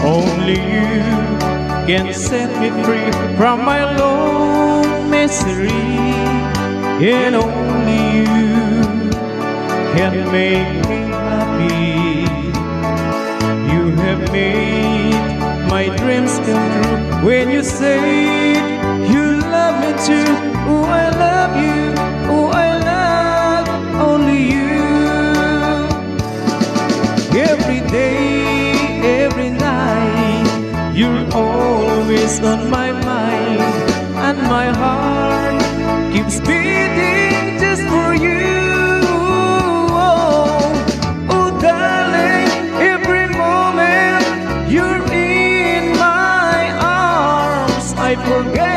Only you can set me free from my lone misery, and only you can make me happy. You have made my dreams come true when you said you love me too. Oh, I love you. Oh, I love only you. Every day, every night, you're always on my mind, and my heart keeps beating just for you. Oh, oh darling, every moment you're in my arms, I forget